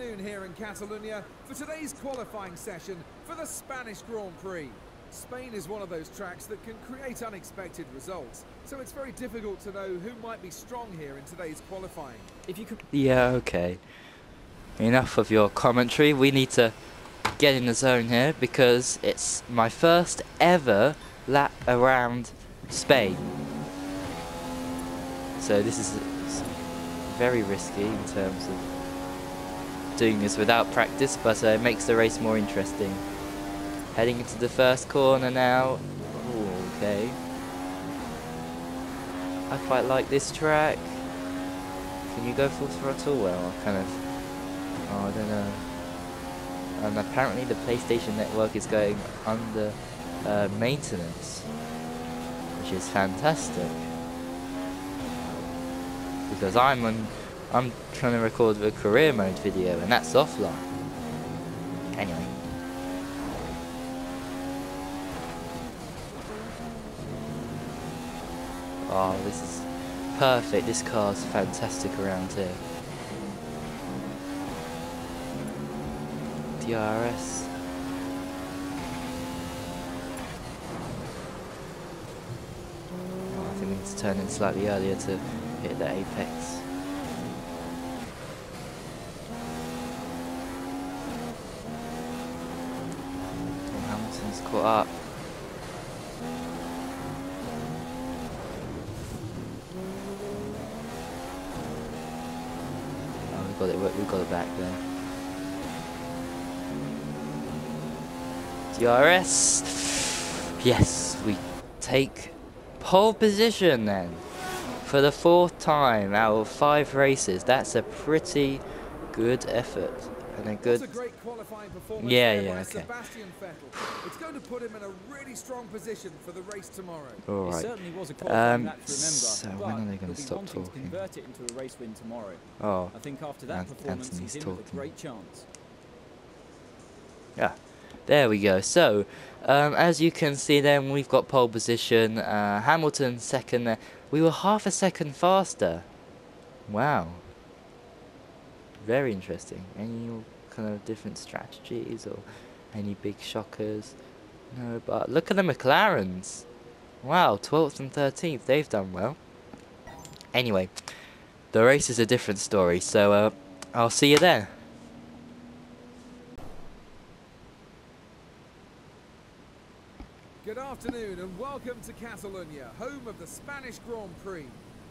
afternoon here in Catalonia for today's qualifying session for the Spanish Grand Prix. Spain is one of those tracks that can create unexpected results, so it's very difficult to know who might be strong here in today's qualifying. If you could... Yeah, okay. Enough of your commentary. We need to get in the zone here because it's my first ever lap around Spain. So this is very risky in terms of doing this without practice, but it makes the race more interesting. Heading into the first corner now. Ooh, okay. I quite like this track. Can you go full throttle? Well, I kind of... Oh, I don't know. And apparently the PlayStation Network is going under maintenance, which is fantastic. Because I'm trying to record a career mode video, and that's offline. Anyway. Oh, this is perfect. This car's fantastic around here. DRS. Oh, I think we need to turn in slightly earlier to hit the apex. Hamilton's caught up. Oh, we got it back there. DRS. Yes, we take pole position then for the 4th time out of 5 races. That's a pretty good effort and a good. That's a great qualifying performance by okay. Sebastian Vettel. It's going to put him in a really strong position for the race tomorrow. All right. It certainly was a qualifying lap to remember, so when are they going to stop talking? To convert it into a race win tomorrow. Oh, I think after that performance, Anthony's he's in talking. with a great chance. Yeah, there we go. So, as you can see then, we've got pole position. Hamilton second there. We were half a second faster. Wow. Very interesting. Any kind of different strategies or any big shockers? No, but look at the McLarens. Wow, 12th and 13th. They've done well. Anyway, the race is a different story. So, I'll see you there. Good afternoon and welcome to Catalonia, home of the Spanish Grand Prix.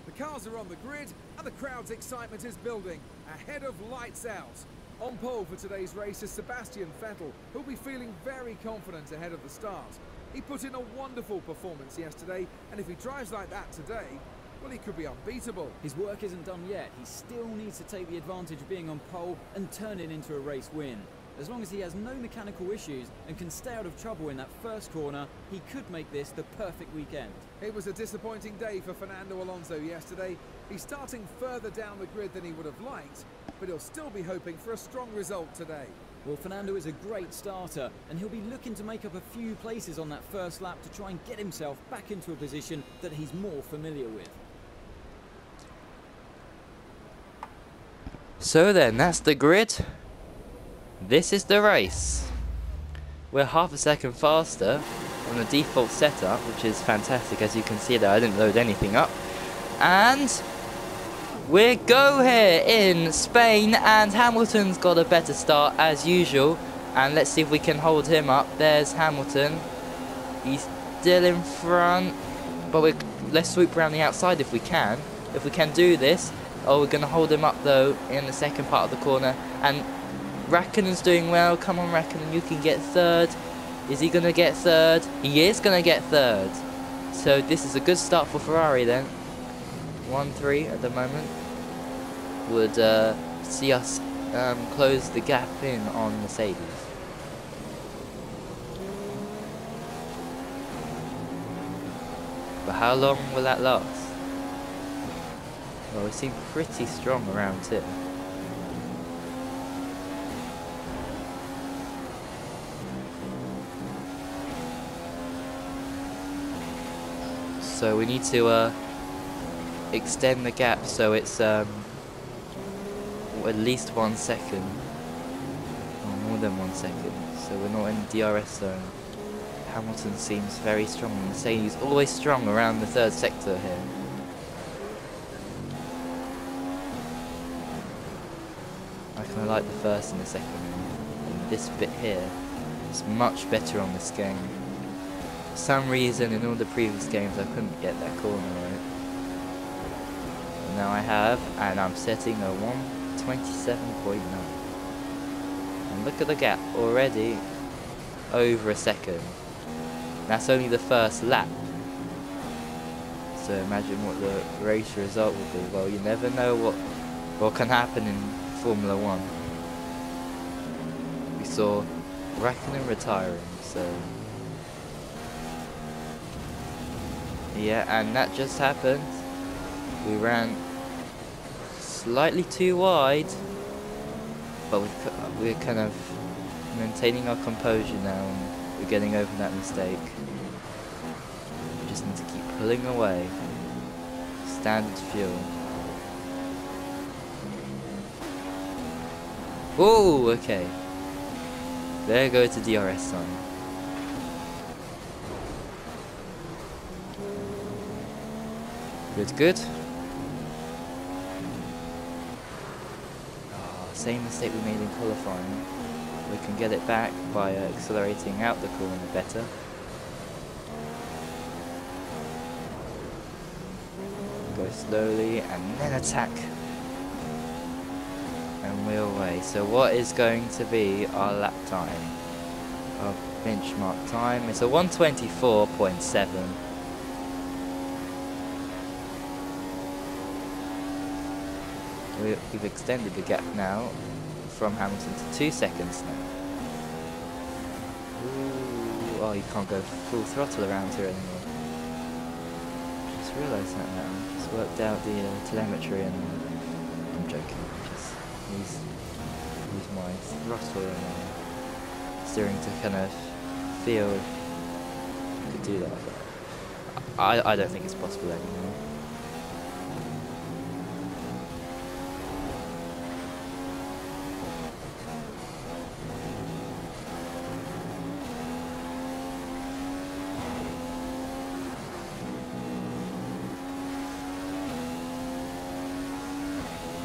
The cars are on the grid and the crowd's excitement is building ahead of lights out. On pole for today's race is Sebastian Vettel, who'll be feeling very confident ahead of the start. He put in a wonderful performance yesterday, and if he drives like that today, well, he could be unbeatable. His work isn't done yet. He still needs to take the advantage of being on pole and turn it into a race win. As long as he has no mechanical issues and can stay out of trouble in that first corner, he could make this the perfect weekend. It was a disappointing day for Fernando Alonso yesterday. He's starting further down the grid than he would have liked, but he'll still be hoping for a strong result today. Well, Fernando is a great starter, and he'll be looking to make up a few places on that first lap to try and get himself back into a position that he's more familiar with. So then, that's the grid. This is the race. We're half a second faster on the default setup, which is fantastic. As you can see there, I didn't load anything up. And we go here in Spain, and Hamilton's got a better start as usual. And let's see if we can hold him up. There's Hamilton. He's still in front, but let's swoop around the outside if we can. If we can do this. Oh, we're going to hold him up though in the second part of the corner. And Rakkonen's doing well. Come on, Rakkonen, you can get 3rd. Is he going to get 3rd? He is going to get 3rd. So this is a good start for Ferrari then. 1-3 at the moment. Would see us close the gap in on Mercedes. But how long will that last? Well, we seem pretty strong around here. So we need to extend the gap so it's at least 1 second more than 1 second, so we're not in the DRS zone. Hamilton seems very strong. Mercedes always strong around the 3rd sector here. I kind of like the 1st and the 2nd one. And this bit here is much better on this game. For some reason in all the previous games I couldn't get that corner right. Now I have, and I'm setting a 1:27.9. And look at the gap, already over a second. That's only the 1st lap. So imagine what the race result will be. Well, you never know what can happen in Formula 1. We saw Raikkonen retiring, so yeah, and that just happened. We ran slightly too wide, but we're kind of maintaining our composure now, and we're getting over that mistake. We just need to keep pulling away. Standard fuel. Whoa, okay. There goes the DRS sign. Good, good. Same mistake we made in qualifying. We can get it back by accelerating out the corner better. Go slowly and then attack. And we're away. So what is going to be our lap time? Our benchmark time is a 1:24.7. We've extended the gap now from Hamilton to 2 seconds now. Ooh, oh, you can't go full throttle around here anymore. Just realised that now. Just worked out the telemetry and I'm joking. Just use my throttle and steering to kind of feel I could do that. But I don't think it's possible anymore.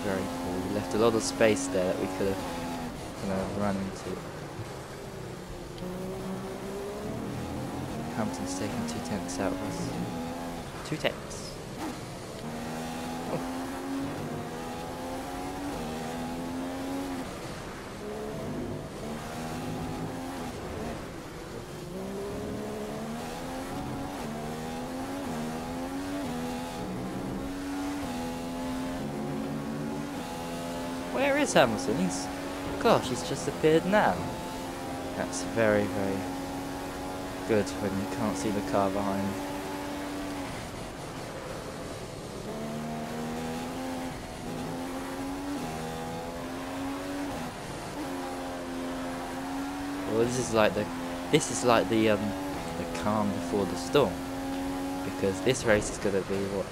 Very cool. We left a lot of space there that we could have kind of run into. Hamilton's taking 2/10 out of us. 2/10. Oh. Where is Hamilton? He's just appeared now. That's very, very good when you can't see the car behind. Well, this is like the calm before the storm, because this race is going to be what.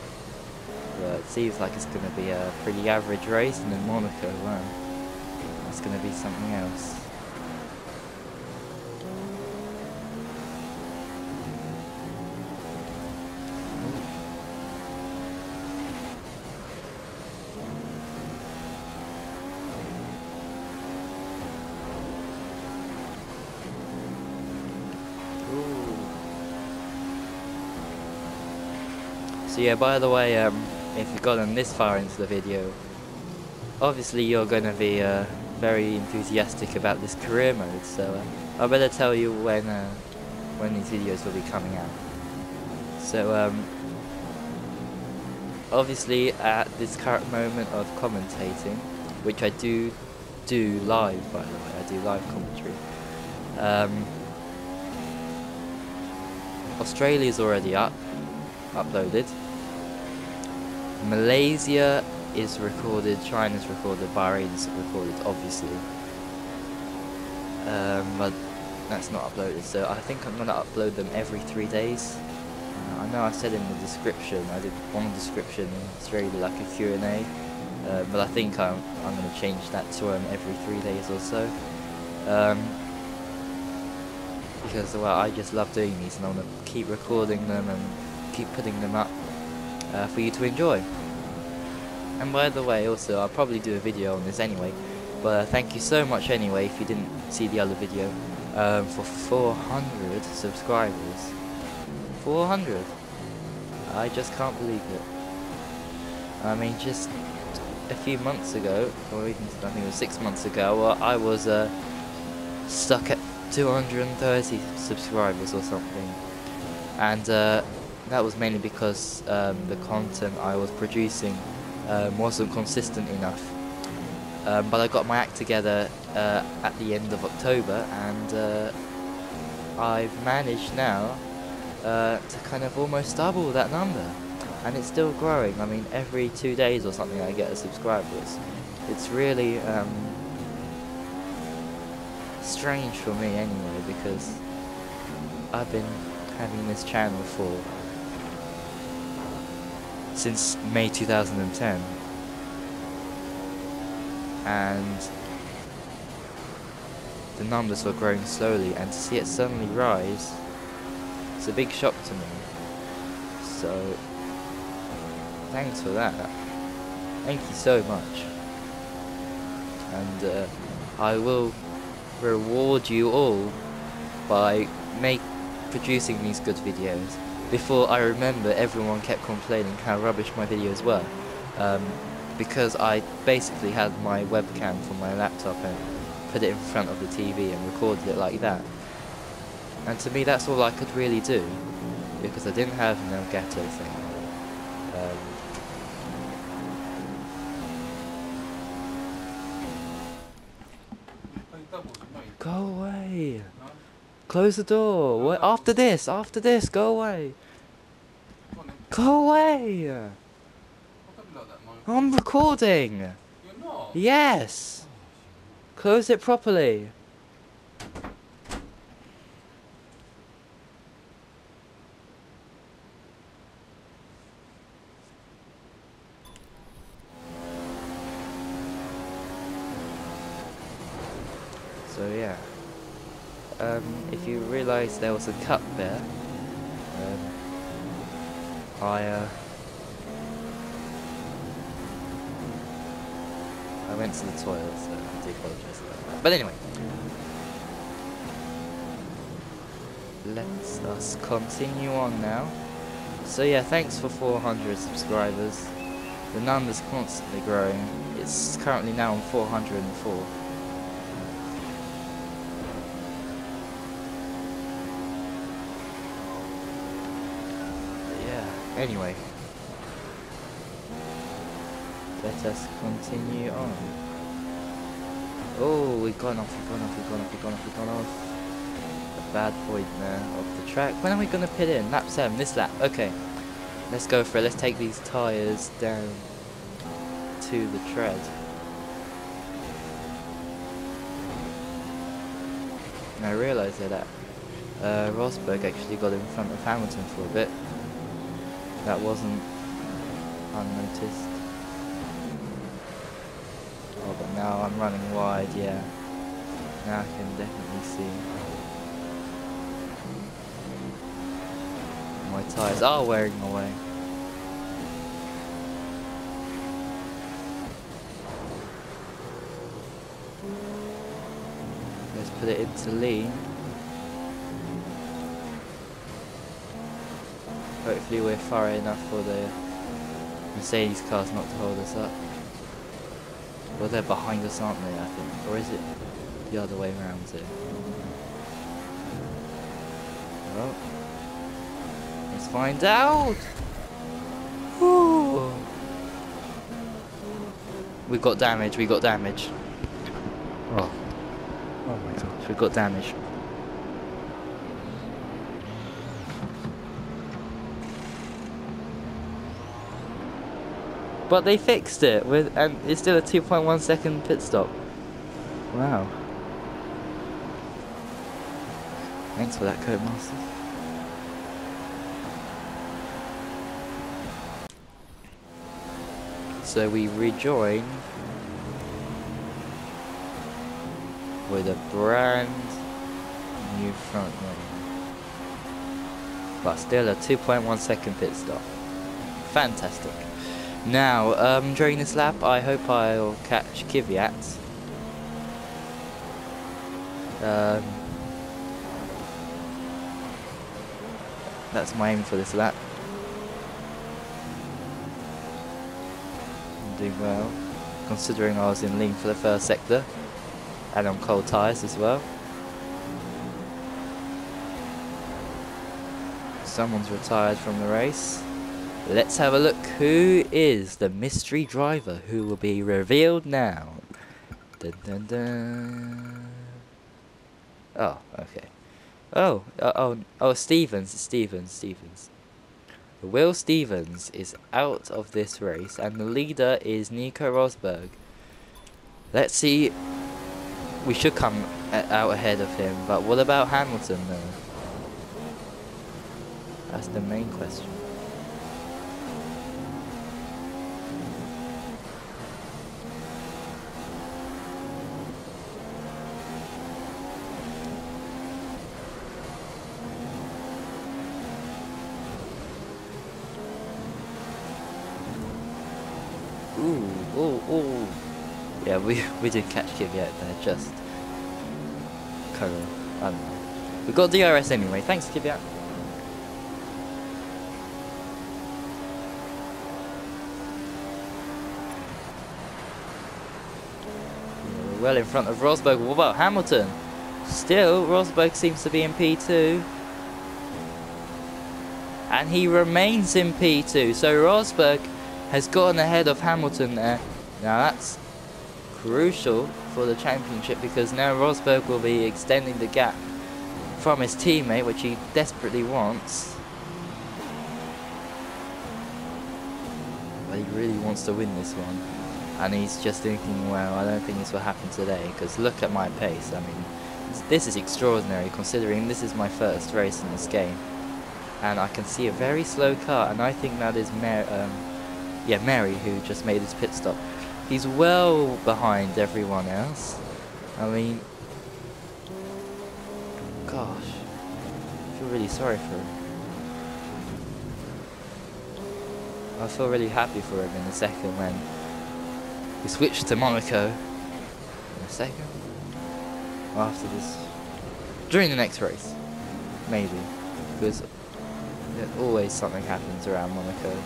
Well, it seems like it's going to be a pretty average race, and in Monaco, wow, it's going to be something else. So yeah, by the way, if you've gotten this far into the video, obviously you're going to be very enthusiastic about this career mode, so I better tell you when these videos will be coming out. So obviously at this current moment of commentating, which I do live, by the way, I do live commentary. Australia's already uploaded. Malaysia is recorded, China's recorded, Bahrain's recorded, obviously. But that's not uploaded, so I think I'm going to upload them every 3 days. I know I said in the description, I did one description, it's really like a Q&A, but I think I'm going to change that to every 3 days or so. Because, well, I just love doing these, and I want to keep recording them and keep putting them up for you to enjoy. And by the way, also, I'll probably do a video on this anyway, but thank you so much anyway if you didn't see the other video, for 400 subscribers. 400! I just can't believe it. I mean, just a few months ago, or even I think it was 6 months ago, I was stuck at 230 subscribers or something, and that was mainly because the content I was producing wasn't consistent enough. But I got my act together at the end of October, and I've managed now to kind of almost double that number, and it's still growing. I mean, every 2 days or something I get a subscriber. It's really strange for me anyway, because I've been having this channel since May 2010, and the numbers were growing slowly, and to see it suddenly rise, it's a big shock to me. So thanks for that. Thank you so much, and I will reward you all by producing these good videos. Before I remember, everyone kept complaining how rubbish my videos were, because I basically had my webcam from my laptop and put it in front of the TV and recorded it like that. And to me, that's all I could really do, because I didn't have an Elgato thing. Go away! Close the door! What? After this, go away! Go away! I'm recording! You're not? Yes! Close it properly! So yeah, if you realise there was a cut there, I went to the toilet, so I do apologise about that. But anyway, let us continue on now. So yeah, thanks for 400 subscribers. The number's constantly growing. It's currently now on 404. Anyway, let us continue on. Oh, we've gone off. A bad point there off the track. When are we going to pit in? Lap 7, this lap. Okay, let's go for it. Let's take these tyres down to the tread. And I realised that Rosberg actually got in front of Hamilton for a bit. That wasn't unnoticed. Oh, but now I'm running wide, yeah. Now I can definitely see. My tyres are wearing away. Let's put it into lean. Hopefully we're far enough for the Mercedes cars not to hold us up. Well, they're behind us, aren't they, I think? Or is it the other way around here? Well, let's find out! Ooh. We got damage. Oh my gosh, we got damage. But they fixed it and it's still a 2.1 second pit stop. Wow. Thanks for that, Codemasters. So we rejoin with a brand new front wing. But still a 2.1 second pit stop. Fantastic. Now, during this lap, I hope I'll catch Kvyat. That's my aim for this lap. I'm doing well, considering I was in lean for the first sector, and on cold tyres as well. Someone's retired from the race. Let's have a look. Who is the mystery driver who will be revealed now? Dun, dun, dun. Oh, okay. Oh, Stevens. Will Stevens is out of this race, and the leader is Nico Rosberg. Let's see. We should come out ahead of him, but what about Hamilton though? That's the main question. Ooh. Yeah, we didn't catch Kvyat there, just kind of, I don't know. We got DRS anyway, thanks Kvyat. Yeah, we're well in front of Rosberg. What about Hamilton? Still, Rosberg seems to be in P2. And he remains in P2, so Rosberg has gotten ahead of Hamilton there. Now that's crucial for the championship, because now Rosberg will be extending the gap from his teammate, which he desperately wants. But he really wants to win this one. And he's just thinking, well, I don't think this will happen today, because look at my pace. I mean, this is extraordinary, considering this is my first race in this game. And I can see a very slow car, and I think that is Mary, who just made his pit stop. He's well behind everyone else. I mean, gosh, I feel really sorry for him. I feel really happy for him in a second when he switched to Monaco. In a second, after this, during the next race, maybe, because always something happens around Monaco.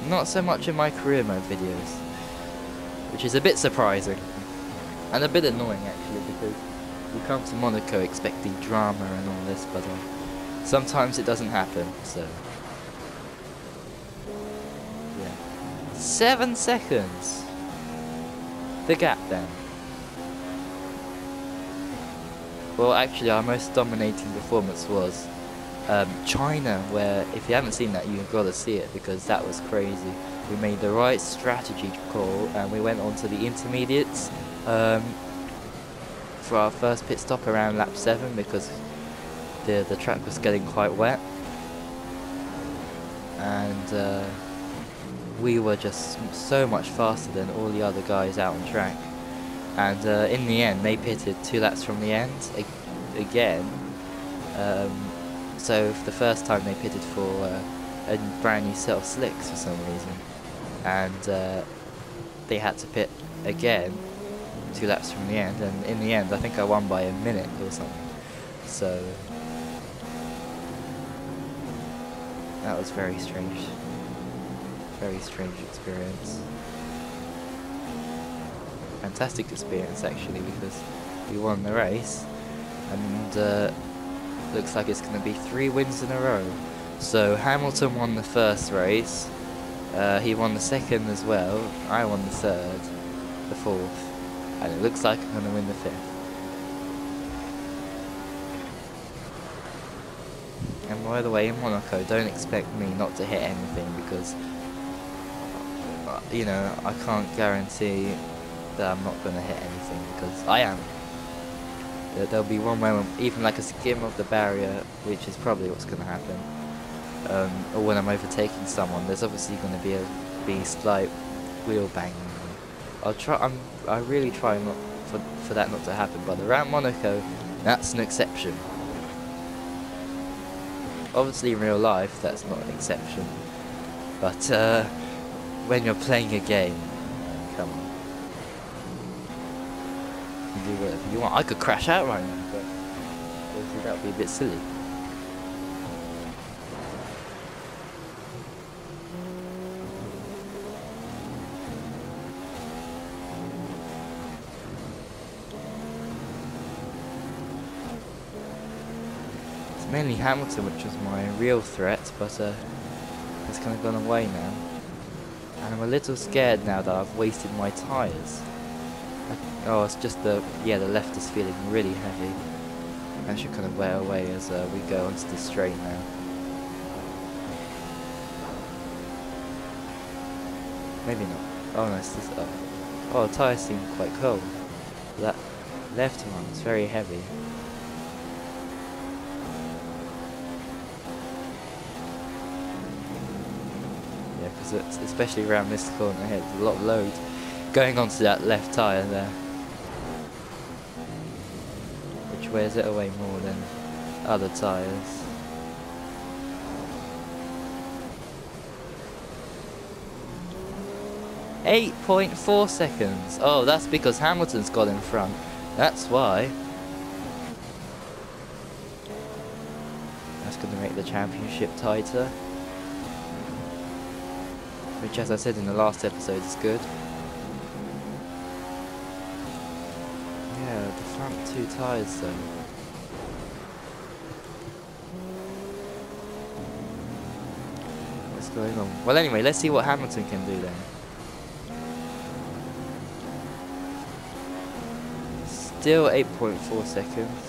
Not so much in my career mode videos, which is a bit surprising and a bit annoying actually, because you come to Monaco expecting drama and all this, but sometimes it doesn't happen. So yeah, 7 seconds. The gap then. Well, actually, our most dominating performance was China, where if you haven't seen that, you've got to see it, because that was crazy. We made the right strategy call, and we went on to the intermediates for our first pit stop around lap 7, because the track was getting quite wet, and we were just so much faster than all the other guys out on track. And in the end, they pitted 2 laps from the end again. So for the first time they pitted for a brand new set of slicks for some reason, and they had to pit again 2 laps from the end, and in the end I think I won by a minute or something. So that was very strange experience. Fantastic experience actually, because we won the race, and looks like it's going to be 3 wins in a row. So Hamilton won the first race, he won the second as well, I won the third, the fourth, and it looks like I'm going to win the 5th. And by the way, in Monaco, don't expect me not to hit anything, because you know, I can't guarantee that I'm not going to hit anything, because I am. There'll be one moment, even like a skim of the barrier, which is probably what's going to happen, or when I'm overtaking someone, there's obviously going to be slight wheel banging. I really try not for that not to happen. But around Monaco, that's an exception. Obviously in real life, that's not an exception. But when you're playing a game, come on. You do whatever you want. I could crash out right now, but obviously that would be a bit silly. Mainly Hamilton, which was my real threat, but it's kind of gone away now. And I'm a little scared now that I've wasted my tyres. Oh, it's just the left is feeling really heavy. That should kind of wear away as we go onto the straight now. Maybe not. Oh no, it's just oh, the tyres seem quite cold. That left one is very heavy. Especially around this corner here, there's a lot of load going onto that left tyre there, which wears it away more than other tyres. .4 seconds. Oh, that's because Hamilton's got in front. That's why. That's going to make the championship tighter. Which, as I said in the last episode, is good. Yeah, the front two tyres though. What's going on? Well, anyway, let's see what Hamilton can do then. Still 8.4 seconds.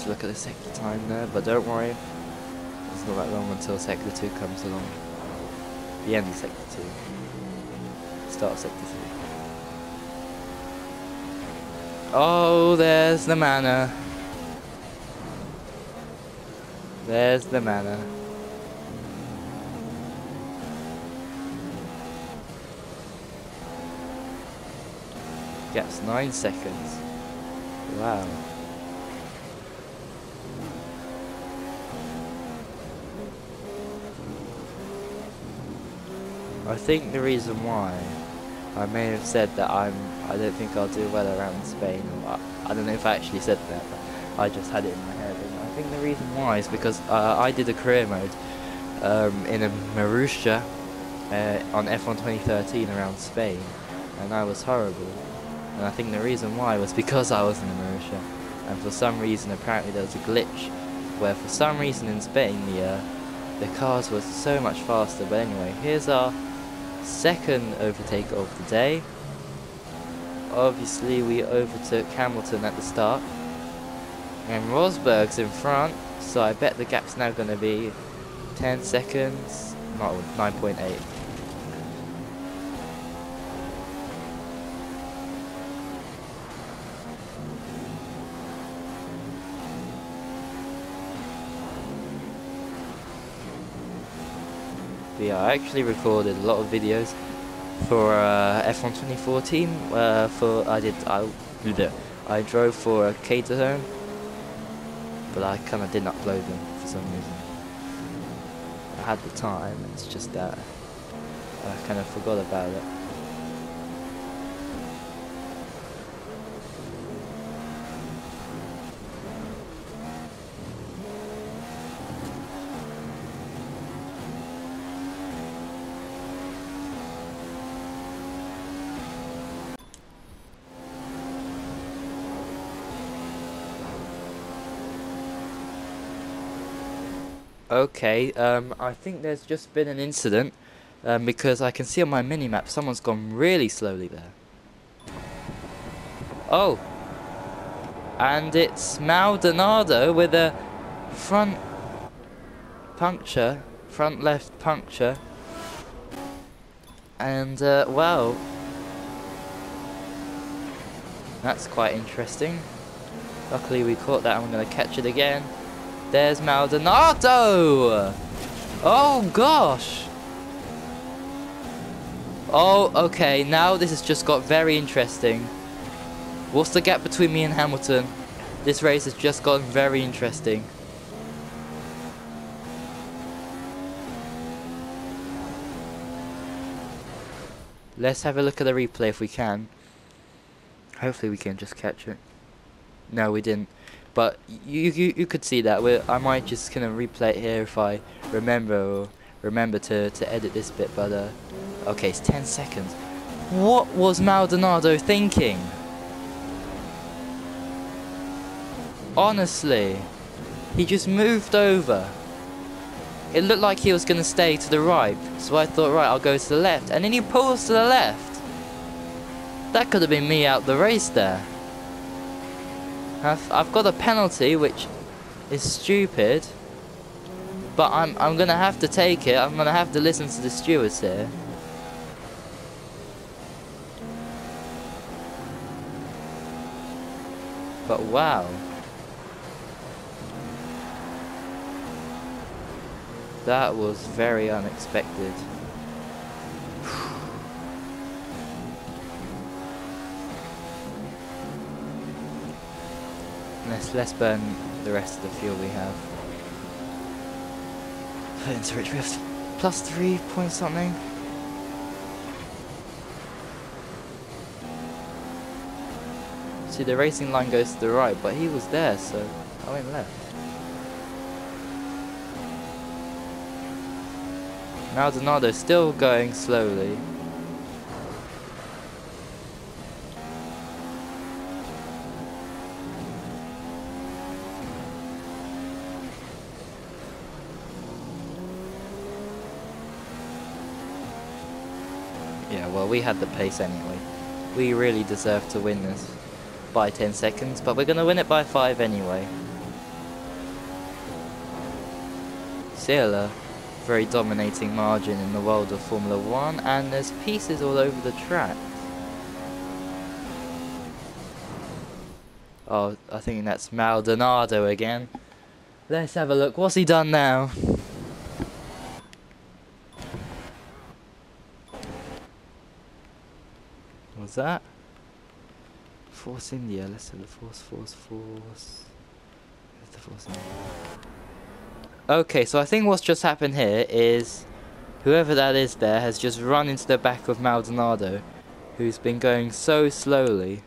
To look at the sector time there, but don't worry, it's not that long until sector 2 comes along. The end of sector 2. Start of sector 3. Oh, there's the manor. There's the manor. Gap's 9 seconds. Wow. I think the reason why I may have said that I don't think I'll do well around Spain, or I don't know if I actually said that, but I just had it in my head. And I think the reason why is because I did a career mode in a Marussia on F1 2013 around Spain, and I was horrible. And I think the reason why was because I was in a Marussia, and for some reason apparently there was a glitch where for some reason in Spain the cars were so much faster. But anyway, here's our second overtake of the day. Obviously we overtook Hamilton at the start, and Rosberg's in front, so I bet the gap's now going to be 10 seconds, not 9.8. Yeah, I actually recorded a lot of videos for F1 2014. I drove for Caterhome, but I kind of didn't upload them for some reason. I had the time, it's just that I kind of forgot about it. Okay, I think there's just been an incident, because I can see on my mini-map someone's gone really slowly there. Oh! And it's Maldonado with a front left puncture. And, well, that's quite interesting. Luckily we caught that and we're going to catch it again. There's Maldonado! Oh gosh! Oh, okay, now this has just got very interesting. What's the gap between me and Hamilton? This race has just gotten very interesting. Let's have a look at the replay if we can. Hopefully we can just catch it. No, we didn't. But you could see that. I might just kind of replay it here if I remember to edit this bit. But okay, it's 10 seconds. What was Maldonado thinking? Honestly, he just moved over. It looked like he was going to stay to the right, so I thought, right, I'll go to the left, and then he pulls to the left. That could have been me out the race there. I've got a penalty, which is stupid, but I'm going to have to take it. I'm going to have to listen to the stewards here. But wow. That was very unexpected. Let's burn the rest of the fuel we have. Put into rich drift. +3 point something. See, the racing line goes to the right, but he was there, so I went left. Maldonado still going slowly. Yeah, well, we had the pace anyway. We really deserve to win this by 10 seconds, but we're going to win it by 5 anyway. Still a very dominating margin in the world of Formula 1, and there's pieces all over the track. Oh, I think that's Maldonado again. Let's have a look. What's he done now? What's that? Force India. Let's have the force. Where's the Force India? Okay, so I think what's just happened here is whoever that is there has just run into the back of Maldonado, who's been going so slowly.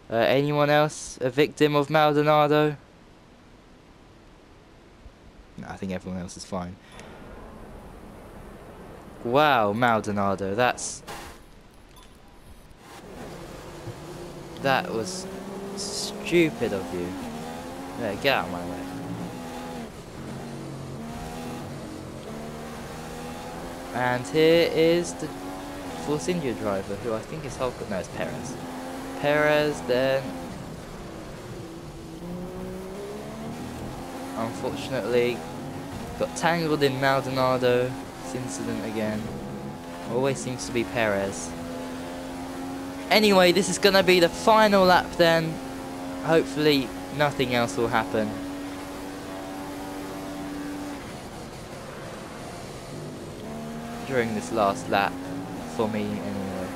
Anyone else a victim of Maldonado? No, I think everyone else is fine. Wow, Maldonado, that was stupid of you. Yeah, get out of my way. And here is the Force India driver, who I think is Hulk. No, it's Perez. Perez then, unfortunately, got tangled in Maldonado. This incident again. Always seems to be Perez. Anyway, this is going to be the final lap then. Hopefully nothing else will happen. During this last lap, for me anyway.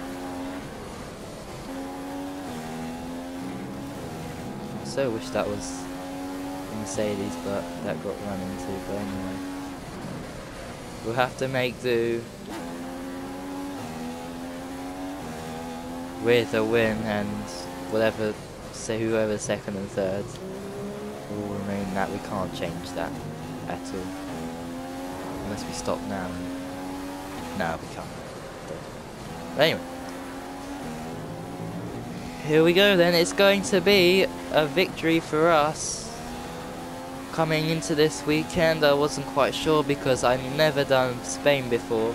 I so wish that was a Mercedes, but that got run into. But anyway, we'll have to make do with a win, and whoever's second and third will remain that. We can't change that at all unless we stop now. No, we can't. But anyway, here we go then. It's going to be a victory for us. Coming into this weekend, I wasn't quite sure because I've never done Spain before.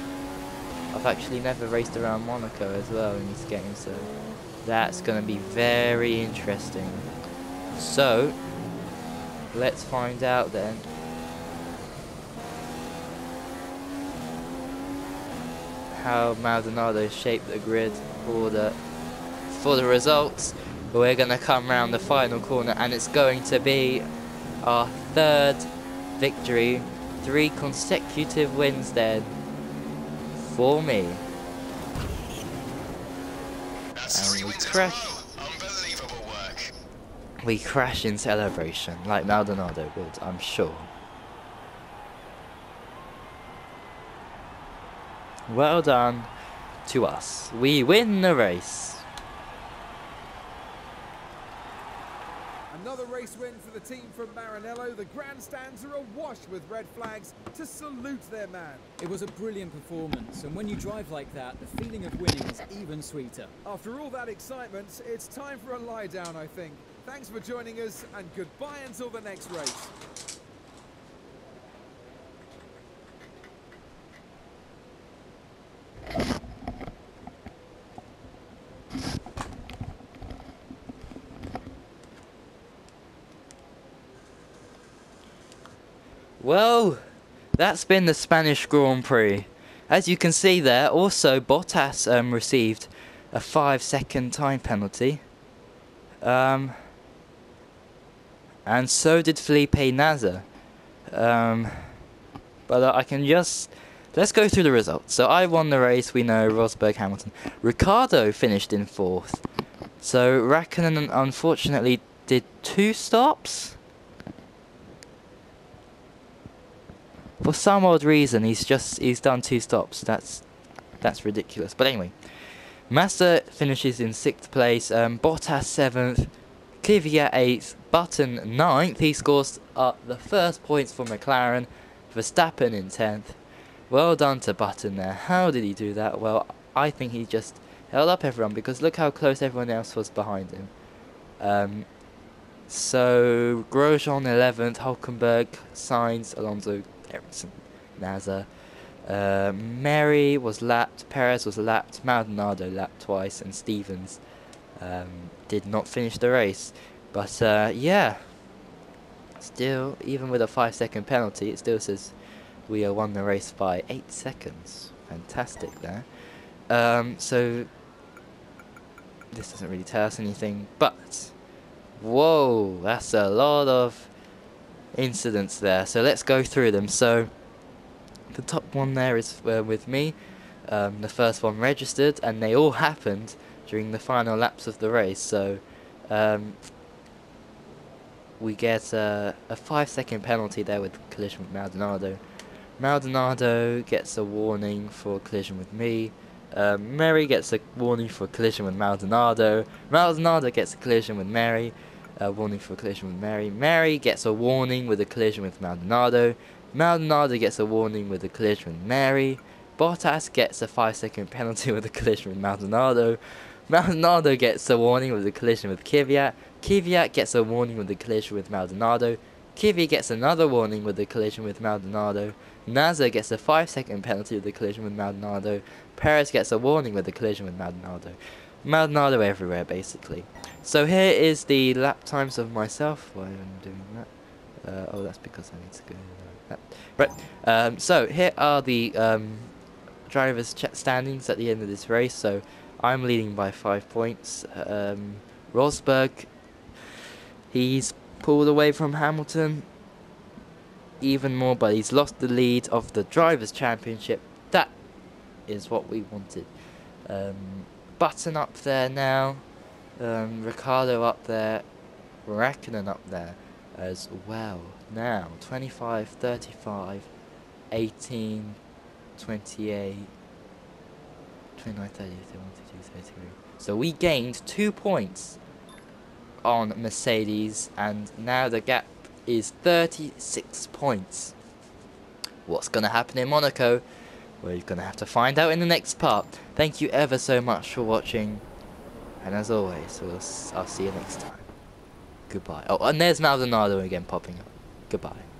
I've actually never raced around Monaco as well in this game, so that's going to be very interesting. So, let's find out then. How Maldonado shaped the grid for the results. We're going to come round the final corner and it's going to be our third victory. 3 consecutive wins then for me. That's And 3 we wins crash. Unbelievable work. We crash in celebration like Maldonado would, I'm sure. Well done to us. We win the race. Another race win for the team from Maranello. The grandstands are awash with red flags to salute their man. It was a brilliant performance, and when you drive like that, the feeling of winning is even sweeter. After all that excitement, it's time for a lie down, I think. Thanks for joining us, and goodbye until the next race. Well, that's been the Spanish Grand Prix. As you can see there, also Bottas received a 5-second time penalty. And so did Felipe Nasr. But I can just... Let's go through the results. So I won the race, we know, Rosberg, Hamilton. Ricciardo finished in 4th. So Raikkonen unfortunately did 2 stops. For some odd reason, he's done 2 stops. That's ridiculous. But anyway, Massa finishes in 6th place. Bottas 7th, Kvyat 8th, Button 9th. He scores the first points for McLaren. Verstappen in 10th. Well done to Button there. How did he do that? Well, I think he just held up everyone because look how close everyone else was behind him. So Grosjean 11th, Hulkenberg, Sainz, Alonso, Ericsson, Nasr. Mary was lapped, Perez was lapped, Maldonado lapped twice, and Stevens did not finish the race. But yeah, still, even with a 5-second penalty, it still says we won the race by 8 seconds. Fantastic there. So this doesn't really tell us anything, but whoa, that's a lot of incidents there. So let's go through them. So the top one there is with me. The first one registered, and they all happened during the final laps of the race. So we get a 5-second penalty there with collision with Maldonado. Maldonado gets a warning for collision with me. Mary gets a warning for collision with Maldonado. Maldonado gets a collision with Mary. Warning for a collision with Mary. Mary gets a warning with a collision with Maldonado. Maldonado gets a warning with a collision with Mary. Bottas gets a 5-second penalty with a collision with Maldonado. Maldonado gets a warning with a collision with Kvyat. Kvyat gets a warning with a collision with Maldonado. Kvyat gets another warning with a collision with Maldonado. Nasr gets a 5-second penalty with a collision with Maldonado. Perez gets a warning with a collision with Maldonado. Maldonado everywhere, basically. So here is the lap times of myself. Why am I doing that? Oh, that's because I need to go that. Right. So here are the drivers' standings at the end of this race. So I'm leading by 5 points. Rosberg, he's pulled away from Hamilton even more, but he's lost the lead of the Drivers' Championship. That is what we wanted. Button up there now, Ricciardo up there, Raikkonen up there as well. Now 25, 35, 18, 28, 29, 30, 31, 32, 33. So we gained 2 points on Mercedes, and now the gap is 36 points. What's going to happen in Monaco? We're going to have to find out in the next part. Thank you ever so much for watching, and as always, I'll see you next time. Goodbye. Oh, and there's Maldonado again popping up. Goodbye.